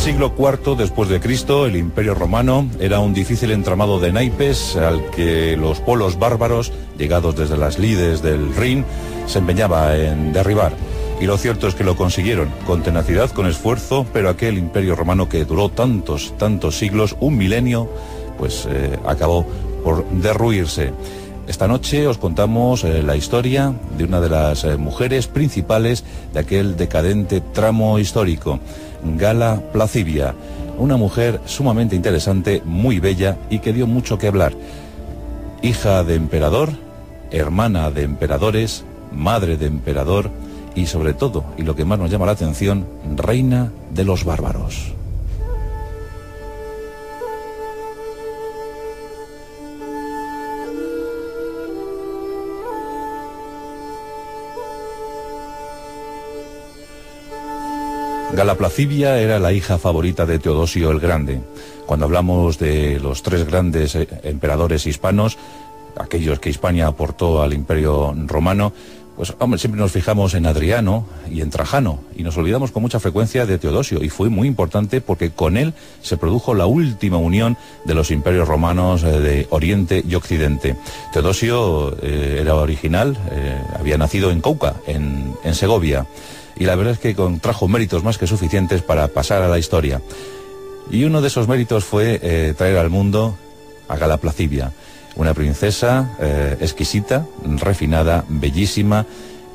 Siglo IV después de Cristo, el Imperio Romano era un difícil entramado de naipes al que los pueblos bárbaros, llegados desde las lides del Rin, se empeñaba en derribar. Y lo cierto es que lo consiguieron, con tenacidad, con esfuerzo, pero aquel Imperio Romano que duró tantos siglos, un milenio, pues acabó por derruirse. Esta noche os contamos la historia de una de las mujeres principales de aquel decadente tramo histórico, Gala Placidia, una mujer sumamente interesante, muy bella y que dio mucho que hablar. Hija de emperador, hermana de emperadores, madre de emperador y sobre todo, y lo que más nos llama la atención, reina de los bárbaros. Gala Placidia era la hija favorita de Teodosio el Grande. Cuando hablamos de los tres grandes emperadores hispanos, aquellos que Hispania aportó al Imperio Romano, pues hombre, siempre nos fijamos en Adriano y en Trajano y nos olvidamos con mucha frecuencia de Teodosio, y fue muy importante porque con él se produjo la última unión de los imperios romanos de Oriente y Occidente. Teodosio era original, había nacido en Cauca, en Segovia, y la verdad es que contrajo méritos más que suficientes para pasar a la historia. Y uno de esos méritos fue traer al mundo a Gala Placidia, una princesa exquisita, refinada, bellísima,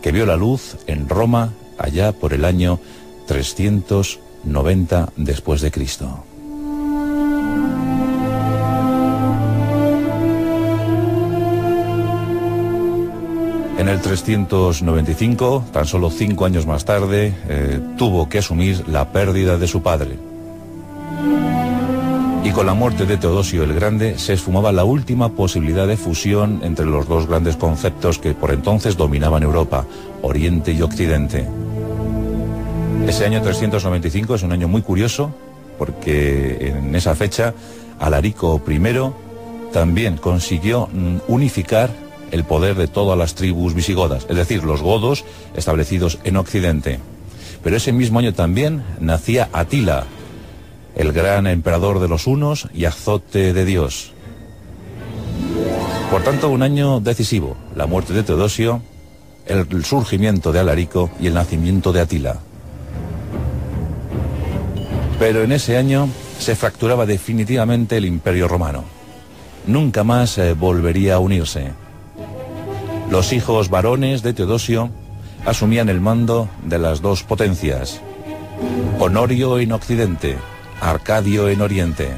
que vio la luz en Roma allá por el año 390 después de Cristo. En el 395, tan solo 5 años más tarde, tuvo que asumir la pérdida de su padre. Y con la muerte de Teodosio el Grande se esfumaba la última posibilidad de fusión entre los dos grandes conceptos que por entonces dominaban Europa, Oriente y Occidente. Ese año 395 es un año muy curioso porque en esa fecha Alarico I también consiguió unificar el poder de todas las tribus visigodas, es decir, los godos establecidos en Occidente. Pero ese mismo año también nacía Atila, el gran emperador de los hunos y azote de Dios. Por tanto, un año decisivo, la muerte de Teodosio, el surgimiento de Alarico y el nacimiento de Atila. Pero en ese año se fracturaba definitivamente el Imperio Romano. Nunca más volvería a unirse. Los hijos varones de Teodosio asumían el mando de las dos potencias, Honorio en Occidente, Arcadio en Oriente.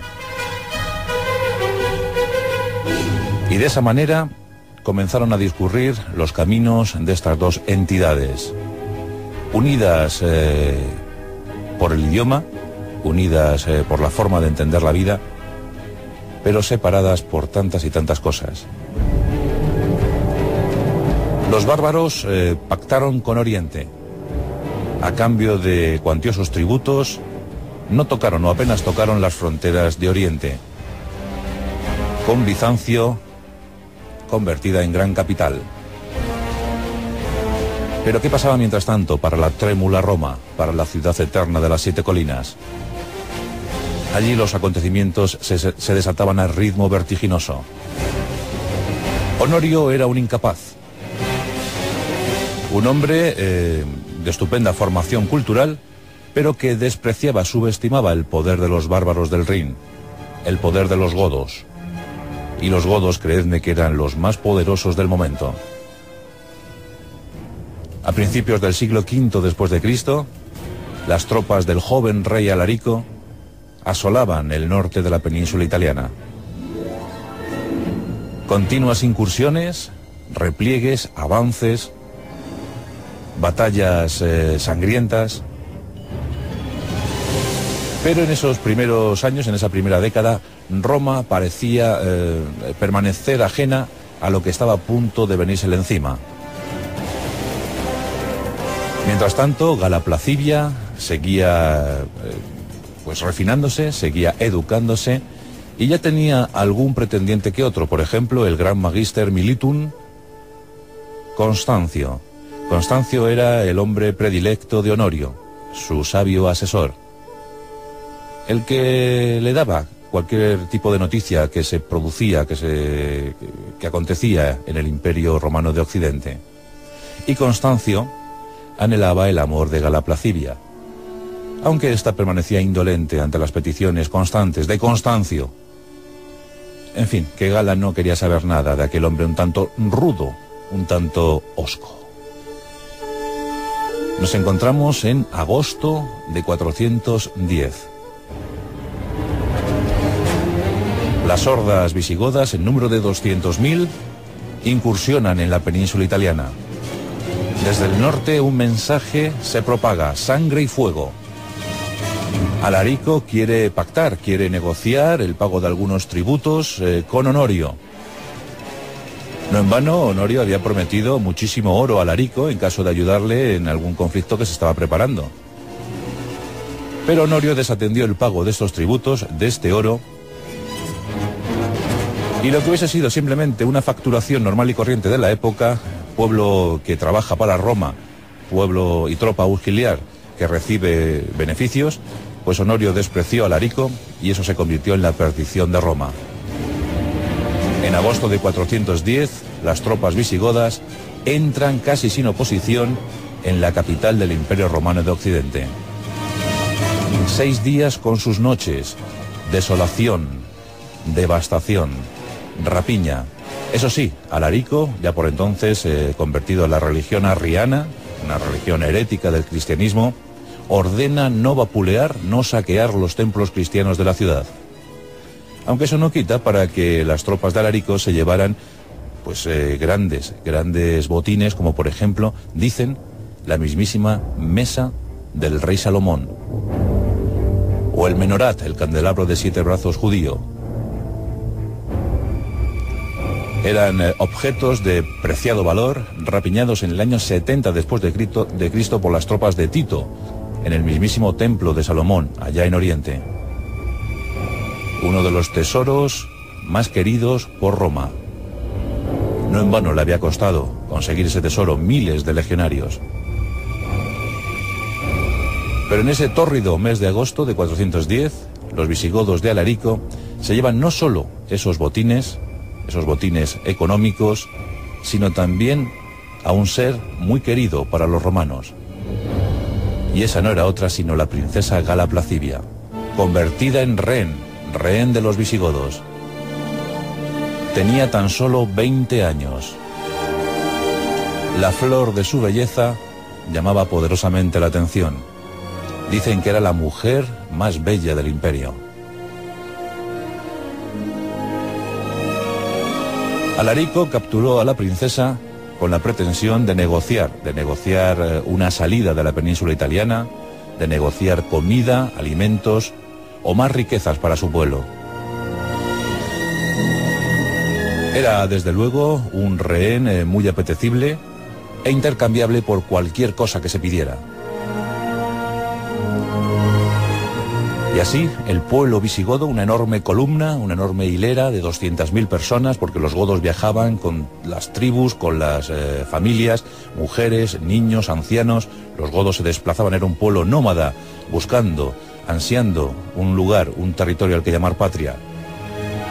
Y de esa manera comenzaron a discurrir los caminos de estas dos entidades, unidas por el idioma, unidas por la forma de entender la vida, pero separadas por tantas y tantas cosas. Los bárbaros pactaron con Oriente. A cambio de cuantiosos tributos, no tocaron o apenas tocaron las fronteras de Oriente, con Bizancio convertida en gran capital. Pero ¿qué pasaba mientras tanto para la trémula Roma, para la ciudad eterna de las 7 colinas? Allí los acontecimientos se desataban a ritmo vertiginoso. Honorio era un incapaz, un hombre de estupenda formación cultural, pero que despreciaba, subestimaba el poder de los bárbaros del Rin, el poder de los godos. Y los godos, creedme, que eran los más poderosos del momento. A principios del siglo V después de Cristo, las tropas del joven rey Alarico asolaban el norte de la península italiana. Continuas incursiones, repliegues, avances, batallas sangrientas. Pero en esos primeros años, en esa primera década, Roma parecía permanecer ajena a lo que estaba a punto de venírsele encima. Mientras tanto, Gala Placidia seguía pues refinándose, seguía educándose, y ya tenía algún pretendiente que otro, por ejemplo, el gran magister militum Constancio. Constancio era el hombre predilecto de Honorio, su sabio asesor. el que le daba cualquier tipo de noticia que se producía, que acontecía en el Imperio Romano de Occidente. Y Constancio anhelaba el amor de Gala Placidia, aunque ésta permanecía indolente ante las peticiones constantes de Constancio. En fin, que Gala no quería saber nada de aquel hombre un tanto rudo, un tanto hosco. Nos encontramos en agosto de 410. Las hordas visigodas, en número de 200.000, incursionan en la península italiana. Desde el norte un mensaje se propaga: sangre y fuego. Alarico quiere pactar, quiere negociar el pago de algunos tributos con Honorio. No en vano, Honorio había prometido muchísimo oro a Alarico en caso de ayudarle en algún conflicto que se estaba preparando. Pero Honorio desatendió el pago de estos tributos, de este oro, y lo que hubiese sido simplemente una facturación normal y corriente de la época, pueblo que trabaja para Roma, pueblo y tropa auxiliar que recibe beneficios, pues Honorio despreció a Alarico y eso se convirtió en la perdición de Roma. En agosto de 410, las tropas visigodas entran casi sin oposición en la capital del Imperio Romano de Occidente. 6 días con sus noches, desolación, devastación, rapiña. Eso sí, Alarico, ya por entonces convertido a la religión arriana, una religión herética del cristianismo, ordena no vapulear, no saquear los templos cristianos de la ciudad. Aunque eso no quita para que las tropas de Alarico se llevaran pues grandes botines, como por ejemplo, dicen, la mismísima mesa del rey Salomón, o el menorat, el candelabro de 7 brazos judío. Eran objetos de preciado valor, rapiñados en el año 70 después de Cristo por las tropas de Tito, en el mismísimo templo de Salomón, allá en Oriente. Uno de los tesoros más queridos por Roma. No en vano le había costado conseguir ese tesoro miles de legionarios. Pero en ese tórrido mes de agosto de 410, los visigodos de Alarico se llevan no solo esos botines económicos, sino también a un ser muy querido para los romanos. Y esa no era otra sino la princesa Gala Placidia, convertida en rehén de los visigodos. Tenía tan solo 20 años. La flor de su belleza llamaba poderosamente la atención. Dicen que era la mujer más bella del imperio. Alarico capturó a la princesa con la pretensión de negociar una salida de la península italiana, de negociar comida, alimentos o más riquezas para su pueblo. Era desde luego un rehén muy apetecible e intercambiable por cualquier cosa que se pidiera. Y así, el pueblo visigodo, una enorme columna, una enorme hilera de 200.000 personas, porque los godos viajaban con las tribus, con las familias, mujeres, niños, ancianos. Los godos se desplazaban, era un pueblo nómada, buscando, ansiando un lugar, un territorio al que llamar patria.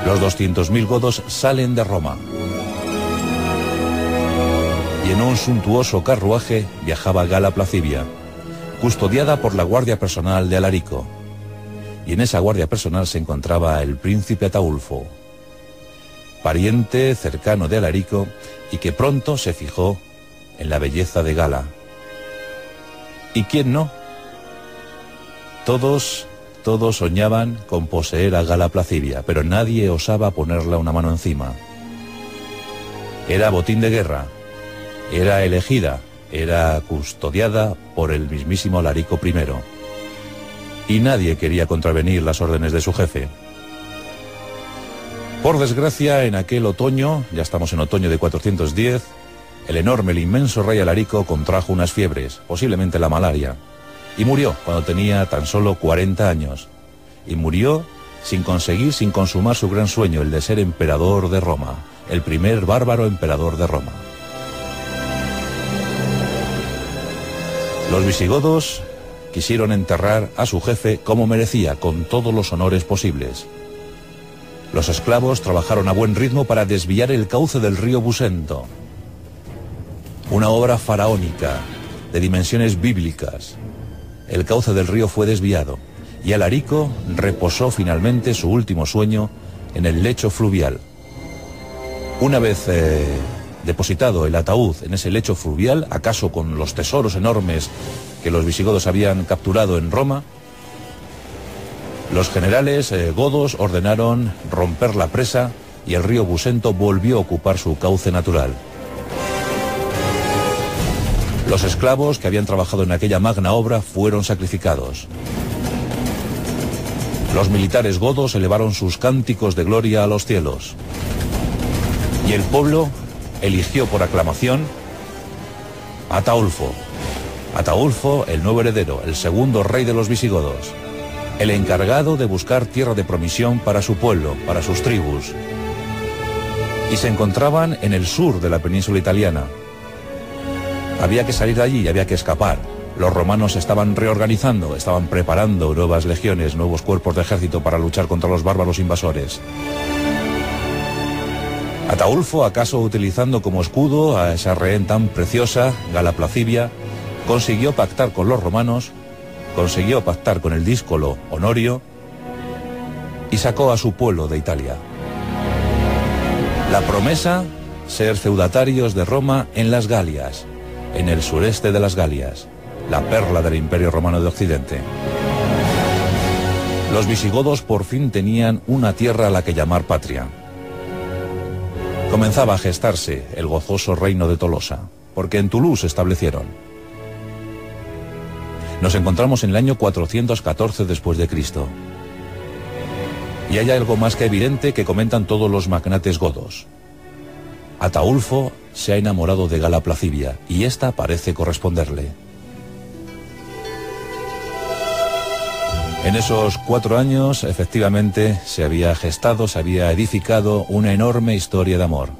Los 200.000 godos salen de Roma. Y en un suntuoso carruaje viajaba Gala Placidia, custodiada por la guardia personal de Alarico. Y en esa guardia personal se encontraba el príncipe Ataulfo, pariente cercano de Alarico y que pronto se fijó en la belleza de Gala. ¿Y quién no? Todos soñaban con poseer a Gala Placidia, pero nadie osaba ponerle una mano encima. Era botín de guerra, era elegida, era custodiada por el mismísimo Alarico I. Y nadie quería contravenir las órdenes de su jefe. Por desgracia, en aquel otoño, ya estamos en otoño de 410, el enorme, el inmenso rey Alarico contrajo unas fiebres, posiblemente la malaria, y murió cuando tenía tan solo 40 años. Y murió sin consumar su gran sueño, el de ser emperador de Roma, el primer bárbaro emperador de Roma. Los visigodos quisieron enterrar a su jefe como merecía, con todos los honores posibles. Los esclavos trabajaron a buen ritmo para desviar el cauce del río Busento. Una obra faraónica, de dimensiones bíblicas. El cauce del río fue desviado y Alarico reposó finalmente su último sueño en el lecho fluvial. Una vez depositado el ataúd en ese lecho fluvial, acaso con los tesoros enormes que los visigodos habían capturado en Roma, los generales godos ordenaron romper la presa y el río Busento volvió a ocupar su cauce natural. Los esclavos que habían trabajado en aquella magna obra fueron sacrificados. Los militares godos elevaron sus cánticos de gloria a los cielos. Y el pueblo eligió por aclamación a Ataulfo. Ataulfo, el nuevo heredero, el segundo rey de los visigodos, el encargado de buscar tierra de promisión para su pueblo, para sus tribus. Y se encontraban en el sur de la península italiana. Había que salir de allí y había que escapar. Los romanos estaban reorganizando, estaban preparando nuevas legiones, nuevos cuerpos de ejército para luchar contra los bárbaros invasores. Ataulfo, acaso utilizando como escudo a esa rehén tan preciosa, Gala Placivia, consiguió pactar con los romanos, consiguió pactar con el díscolo Honorio y sacó a su pueblo de Italia. La promesa, ser feudatarios de Roma en las Galias, en el sureste de las Galias, la perla del Imperio Romano de Occidente. Los visigodos por fin tenían una tierra a la que llamar patria. Comenzaba a gestarse el gozoso reino de Tolosa, porque en Toulouse se establecieron. Nos encontramos en el año 414 después de Cristo. Y hay algo más que evidente que comentan todos los magnates godos. Ataulfo se ha enamorado de Gala Placivia y ésta parece corresponderle. En esos 4 años, efectivamente, se había gestado, se había edificado una enorme historia de amor.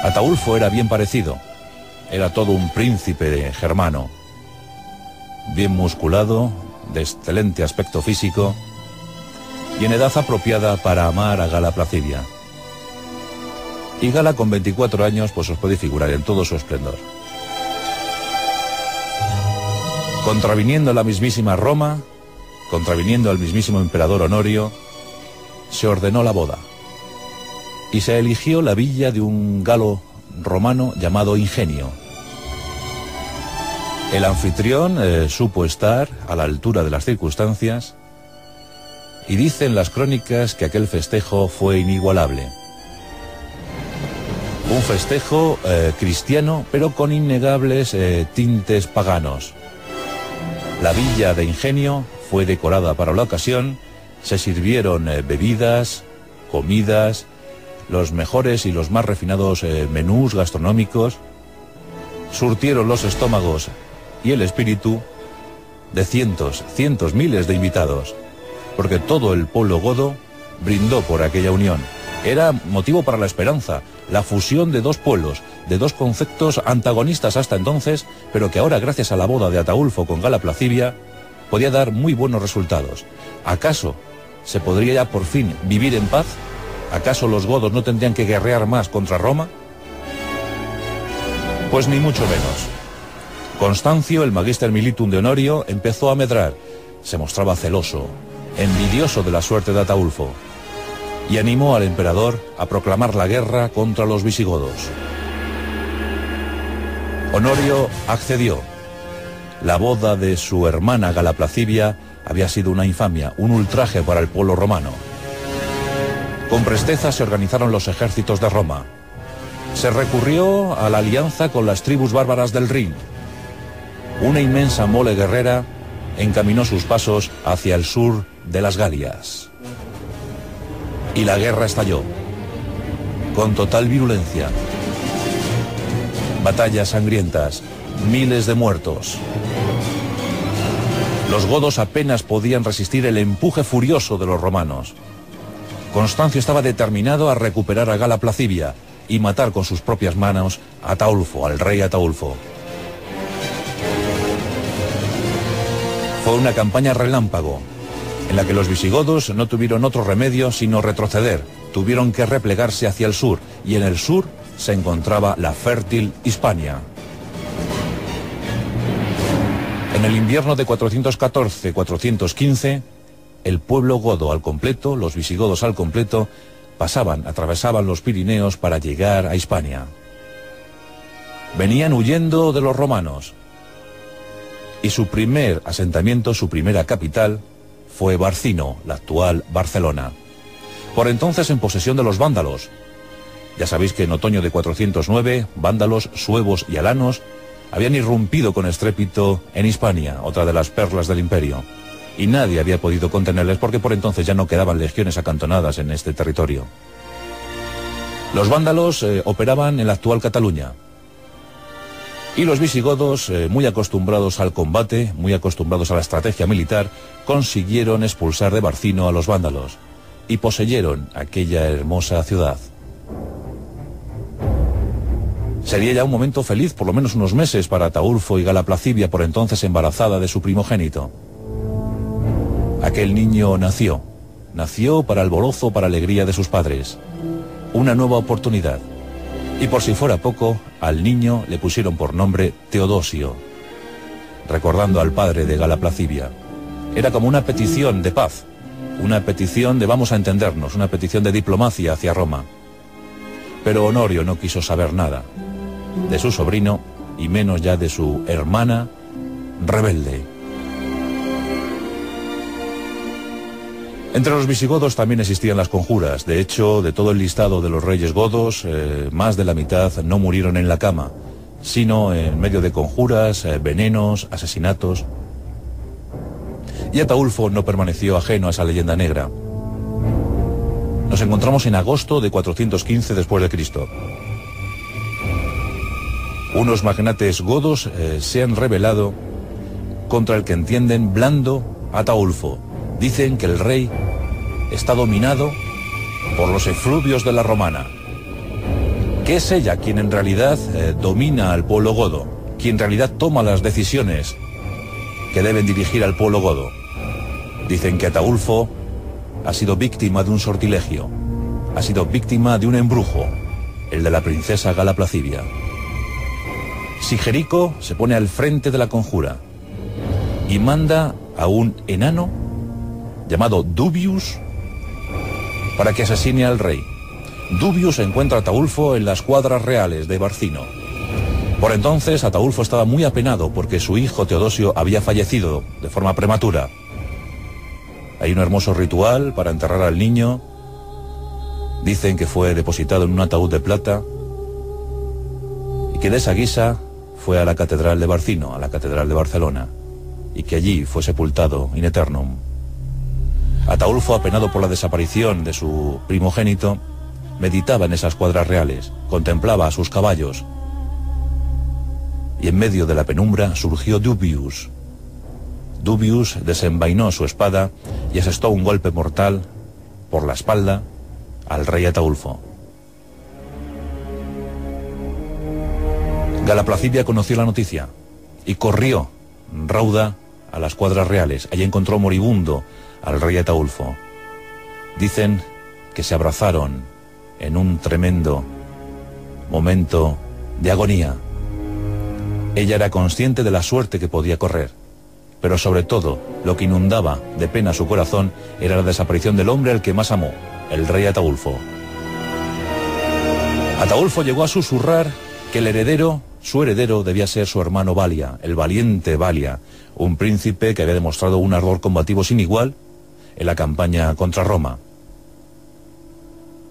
Ataulfo era bien parecido, era todo un príncipe germano, bien musculado, de excelente aspecto físico y en edad apropiada para amar a Gala Placivia. Y Gala con 24 años, pues os podéis figurar en todo su esplendor. Contraviniendo la mismísima Roma, contraviniendo al mismísimo emperador Honorio, se ordenó la boda. Y se eligió la villa de un galo romano llamado Ingenio. El anfitrión supo estar a la altura de las circunstancias y dicen las crónicas que aquel festejo fue inigualable. Un festejo cristiano, pero con innegables tintes paganos. La villa de Ingenio fue decorada para la ocasión, se sirvieron bebidas, comidas, los mejores y los más refinados menús gastronómicos, surtieron los estómagos y el espíritu de cientos, miles de invitados, porque todo el pueblo godo brindó por aquella unión. Era motivo para la esperanza, la fusión de dos pueblos, de dos conceptos antagonistas hasta entonces, pero que ahora, gracias a la boda de Ataulfo con Gala Placivia, podía dar muy buenos resultados. ¿Acaso se podría ya por fin vivir en paz? ¿Acaso los godos no tendrían que guerrear más contra Roma? Pues ni mucho menos. Constancio, el magister militum de Honorio, empezó a medrar. Se mostraba celoso, envidioso de la suerte de Ataulfo, y animó al emperador a proclamar la guerra contra los visigodos. Honorio accedió. La boda de su hermana Gala Placivia había sido una infamia, un ultraje para el pueblo romano. Con presteza se organizaron los ejércitos de Roma. Se recurrió a la alianza con las tribus bárbaras del Rin. Una inmensa mole guerrera encaminó sus pasos hacia el sur de las Galias. Y la guerra estalló, con total virulencia. Batallas sangrientas, miles de muertos. Los godos apenas podían resistir el empuje furioso de los romanos. Constancio estaba determinado a recuperar a Gala Placivia y matar con sus propias manos a Ataulfo, al rey Ataulfo. Fue una campaña relámpago, en la que los visigodos no tuvieron otro remedio sino retroceder. Tuvieron que replegarse hacia el sur, y en el sur se encontraba la fértil Hispania. En el invierno de 414-415, el pueblo godo al completo, los visigodos al completo, atravesaban los Pirineos para llegar a Hispania. Venían huyendo de los romanos, y su primer asentamiento, su primera capital, fue Barcino, la actual Barcelona. Por entonces en posesión de los vándalos. Ya sabéis que en otoño de 409, vándalos, suevos y alanos habían irrumpido con estrépito en Hispania, otra de las perlas del imperio. Y nadie había podido contenerles porque por entonces ya no quedaban legiones acantonadas en este territorio. Los vándalos operaban en la actual Cataluña. Y los visigodos, muy acostumbrados al combate, muy acostumbrados a la estrategia militar, consiguieron expulsar de Barcino a los vándalos y poseyeron aquella hermosa ciudad. Sería ya un momento feliz, por lo menos unos meses, para Ataulfo y Gala Placivia, por entonces embarazada de su primogénito. Aquel niño nació para alborozo, para alegría de sus padres. Una nueva oportunidad. Y por si fuera poco, al niño le pusieron por nombre Teodosio, recordando al padre de Gala Placivia. Era como una petición de paz, una petición de vamos a entendernos, una petición de diplomacia hacia Roma. Pero Honorio no quiso saber nada de su sobrino, y menos ya de su hermana rebelde. Entre los visigodos también existían las conjuras. De hecho, de todo el listado de los reyes godos, más de la mitad no murieron en la cama, sino en medio de conjuras, venenos, asesinatos. Y Ataulfo no permaneció ajeno a esa leyenda negra. Nos encontramos en agosto de 415 después de Cristo. Unos magnates godos se han rebelado contra el que entienden blando Ataulfo. Dicen que el rey está dominado por los efluvios de la romana, que es ella quien en realidad domina al pueblo godo, quien en realidad toma las decisiones que deben dirigir al pueblo godo. Dicen que Ataulfo ha sido víctima de un sortilegio, ha sido víctima de un embrujo, el de la princesa Gala Placivia. Sigerico se pone al frente de la conjura y manda a un enano llamado Dubius para que asesine al rey. Dubius encuentra a Ataulfo en las cuadras reales de Barcino. Por entonces Ataulfo estaba muy apenado porque su hijo Teodosio había fallecido de forma prematura. Hay un hermoso ritual para enterrar al niño. Dicen que fue depositado en un ataúd de plata y que de esa guisa fue a la catedral de Barcino, a la catedral de Barcelona, y que allí fue sepultado in eternum. Ataulfo, apenado por la desaparición de su primogénito, meditaba en esas cuadras reales, contemplaba a sus caballos, y en medio de la penumbra surgió Dubius. Dubius desenvainó su espada y asestó un golpe mortal por la espalda al rey Ataulfo. Gala Placivia conoció la noticia y corrió rauda a las cuadras reales. Allí encontró moribundo al rey Ataulfo. Dicen que se abrazaron en un tremendo momento de agonía. Ella era consciente de la suerte que podía correr, pero sobre todo lo que inundaba de pena su corazón era la desaparición del hombre al que más amó, el rey Ataulfo. Ataulfo llegó a susurrar que el heredero, su heredero, debía ser su hermano Balia, el valiente Balia, un príncipe que había demostrado un ardor combativo sin igual en la campaña contra Roma.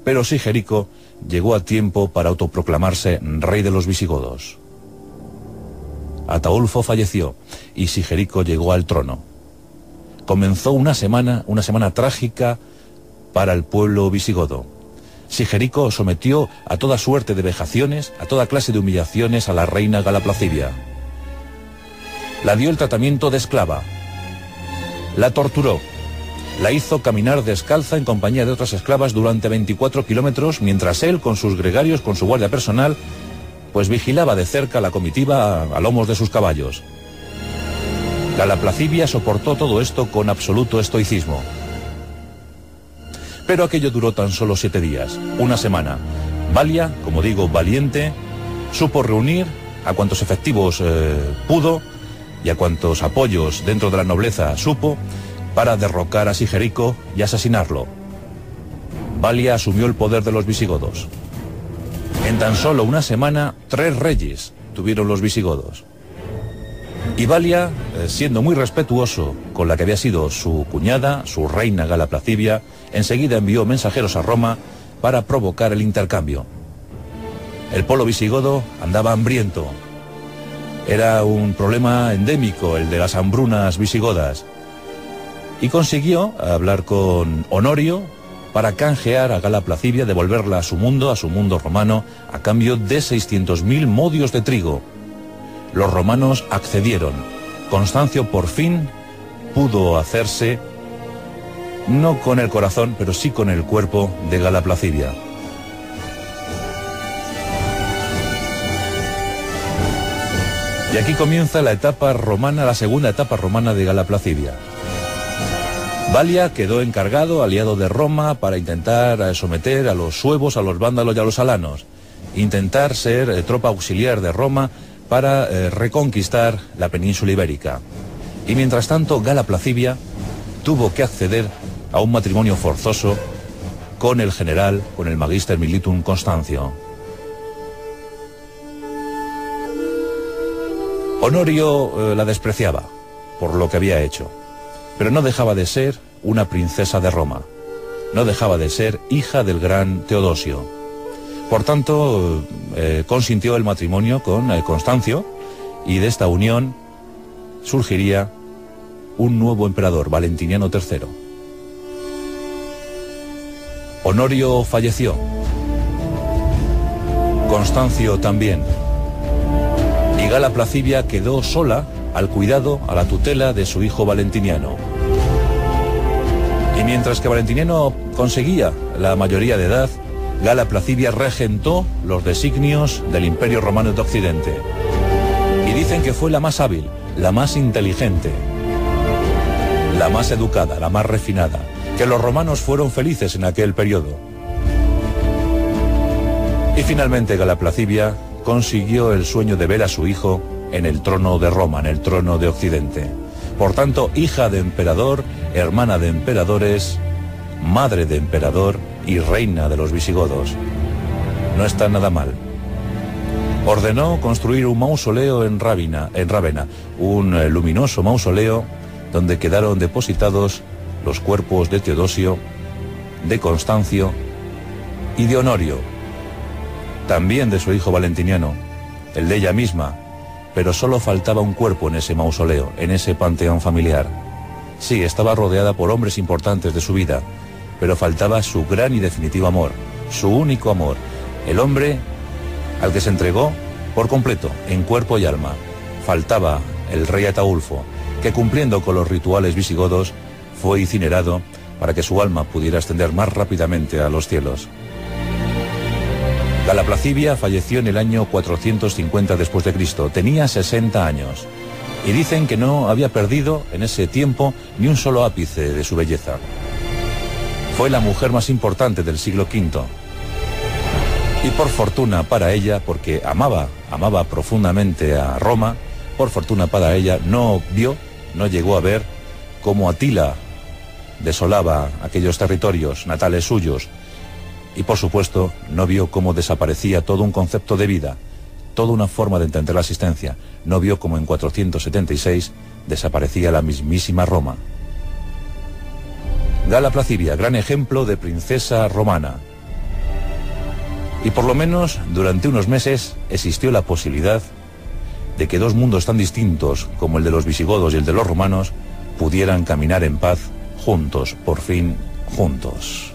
Pero Sigerico llegó a tiempo para autoproclamarse rey de los visigodos. Ataulfo falleció y Sigerico llegó al trono. Comenzó una semana trágica para el pueblo visigodo. Sigerico sometió a toda suerte de vejaciones, a toda clase de humillaciones a la reina Gala Placivia. La dio el tratamiento de esclava, la torturó, la hizo caminar descalza en compañía de otras esclavas durante 24 kilómetros, mientras él, con sus gregarios, con su guardia personal, pues vigilaba de cerca la comitiva a lomos de sus caballos. Gala Placidia soportó todo esto con absoluto estoicismo. Pero aquello duró tan solo 7 días, una semana. Balia, como digo, valiente, supo reunir a cuantos efectivos pudo y a cuantos apoyos dentro de la nobleza supo para derrocar a Sigerico y asesinarlo. Balia asumió el poder de los visigodos. En tan solo una semana, 3 reyes tuvieron los visigodos. Y Balia, siendo muy respetuoso con la que había sido su cuñada, su reina Gala Placidia, enseguida envió mensajeros a Roma para provocar el intercambio. El pueblo visigodo andaba hambriento. Era un problema endémico el de las hambrunas visigodas. Y consiguió hablar con Honorio para canjear a Gala Placidia, devolverla a su mundo romano, a cambio de 600.000 modios de trigo. Los romanos accedieron. Constancio por fin pudo hacerse, no con el corazón, pero sí con el cuerpo de Gala Placidia. Y aquí comienza la etapa romana, la segunda etapa romana de Gala Placidia. Balia quedó encargado, aliado de Roma, para intentar someter a los suevos, a los vándalos y a los alanos. Intentar ser tropa auxiliar de Roma para reconquistar la península ibérica. Y mientras tanto, Gala Placidia tuvo que acceder a un matrimonio forzoso con el general, con el Magister Militum Constancio. Honorio la despreciaba por lo que había hecho, pero no dejaba de ser una princesa de Roma, no dejaba de ser hija del gran Teodosio. Por tanto, consintió el matrimonio con Constancio, y de esta unión surgiría un nuevo emperador, Valentiniano III. Honorio falleció, Constancio también, y Gala Placidia quedó sola al cuidado, a la tutela de su hijo Valentiniano. Y mientras que Valentiniano conseguía la mayoría de edad, Gala Placidia regentó los designios del Imperio Romano de Occidente. Y dicen que fue la más hábil, la más inteligente, la más educada, la más refinada, que los romanos fueron felices en aquel periodo. Y finalmente Gala Placidia consiguió el sueño de ver a su hijo en el trono de Roma, en el trono de Occidente. Por tanto, hija de emperador, hermana de emperadores, madre de emperador y reina de los visigodos. No está nada mal. Ordenó construir un mausoleo en Rávena, un luminoso mausoleo donde quedaron depositados los cuerpos de Teodosio, de Constancio y de Honorio, también de su hijo Valentiniano, el de ella misma, pero solo faltaba un cuerpo en ese mausoleo, en ese panteón familiar. Sí, estaba rodeada por hombres importantes de su vida, pero faltaba su gran y definitivo amor, su único amor, el hombre al que se entregó por completo, en cuerpo y alma. Faltaba el rey Ataulfo, que cumpliendo con los rituales visigodos, fue incinerado para que su alma pudiera ascender más rápidamente a los cielos. Gala Placidia falleció en el año 450 después de Cristo, tenía 60 años, y dicen que no había perdido en ese tiempo ni un solo ápice de su belleza. Fue la mujer más importante del siglo V. Y por fortuna para ella, porque amaba profundamente a Roma, por fortuna para ella no llegó a ver cómo Atila desolaba aquellos territorios natales suyos, y por supuesto no vio cómo desaparecía todo un concepto de vida, toda una forma de entender la existencia. No vio cómo en 476 desaparecía la mismísima Roma. Gala Placidia, gran ejemplo de princesa romana. Y por lo menos durante unos meses existió la posibilidad de que dos mundos tan distintos como el de los visigodos y el de los romanos pudieran caminar en paz juntos, por fin juntos.